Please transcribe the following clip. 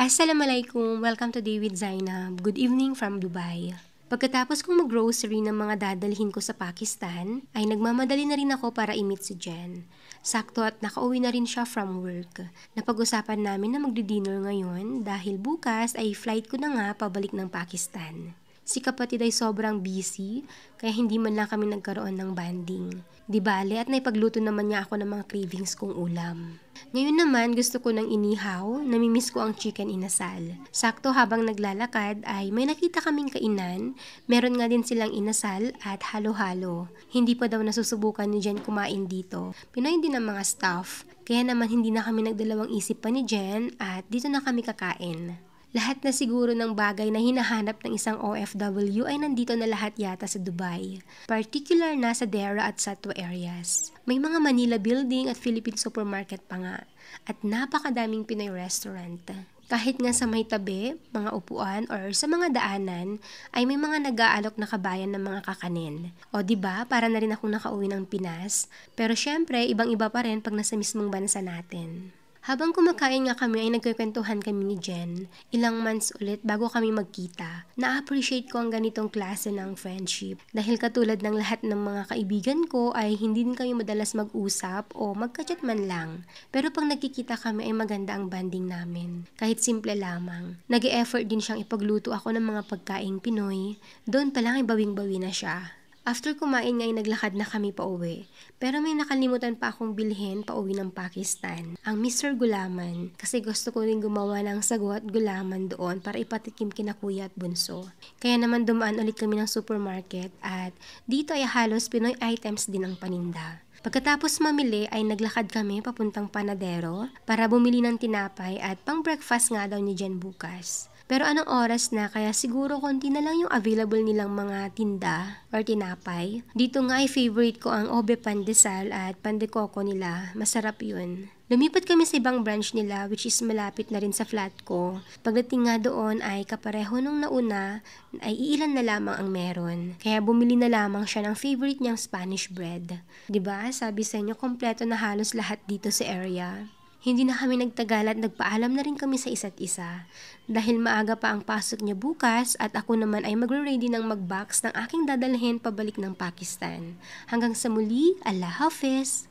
Assalamualaikum! Welcome to Day with Zainab. Good evening from Dubai. Pagkatapos kong mag-grocery ng mga dadalhin ko sa Pakistan, ay nagmamadali na rin ako para i-meet si Jen. Sakto at nakauwi na rin siya from work. Napag-usapan namin na magdi-dinner ngayon dahil bukas ay flight ko na nga pabalik ng Pakistan. Si kapatid ay sobrang busy, kaya hindi man lang kami nagkaroon ng banding. Di bale at naipagluto naman niya ako ng mga cravings kong ulam. Ngayon naman gusto ko ng inihaw, namimiss ko ang chicken inasal. Sakto habang naglalakad ay may nakita kaming kainan, meron nga din silang inasal at halo-halo. Hindi pa daw nasusubukan ni Jen kumain dito. Pinoy din ang mga staff, kaya naman hindi na kami nagdalawang isip pa ni Jen at dito na kami kakain. Lahat na siguro ng bagay na hinahanap ng isang OFW ay nandito na lahat yata sa Dubai. Particular na sa Dera at Satwa areas. May mga Manila building at Philippine supermarket pa nga. At napakadaming Pinoy restaurant. Kahit nga sa may tabi, mga upuan or sa mga daanan ay may mga nag-aalok na kabayan ng mga kakanin. O diba, para na rin akong nakauwi ng Pinas. Pero syempre, ibang-iba pa rin pag nasa mismong bansa natin. Habang kumakain nga kami ay nagkukwentuhan kami ni Jen. Ilang months ulit bago kami magkita. Na-appreciate ko ang ganitong klase ng friendship. Dahil katulad ng lahat ng mga kaibigan ko ay hindi din kami madalas mag-usap o magka-chat man lang. Pero pag nagkikita kami ay maganda ang banding namin. Kahit simple lamang. Nag-e-effort din siyang ipagluto ako ng mga pagkaing Pinoy. Doon pa lang ay bawing-bawi na siya. After kumain ngay naglakad na kami pauwi. Pero may nakalimutan pa akong bilhin pauwi ng Pakistan. Ang Mr. Gulaman. Kasi gusto ko rin gumawa ng sago at gulaman doon para ipatikim kina kuya at bunso. Kaya naman dumaan ulit kami ng supermarket at dito ay halos Pinoy items din ang paninda. Pagkatapos mamili ay naglakad kami papuntang Panadero para bumili ng tinapay at pang breakfast nga daw ni Jen bukas. Pero anong oras na kaya siguro konti na lang yung available nilang mga tinda or tinapay. Dito nga ay favorite ko ang Obe Pandesal at Pandekoko nila. Masarap yun. Lumipat kami sa ibang branch nila which is malapit na rin sa flat ko. Pagdating nga doon ay kapareho nung nauna ay iilan na lamang ang meron. Kaya bumili na lamang siya ng favorite niyang Spanish bread. Diba? Sabi sa inyo, kompleto na halos lahat dito sa area. Hindi na kami nagtagal at nagpaalam na rin kami sa isa't isa. Dahil maaga pa ang pasok niya bukas at ako naman ay magre-ready ng mag-box ng aking dadalhin pabalik ng Pakistan. Hanggang sa muli, Allah Hafiz!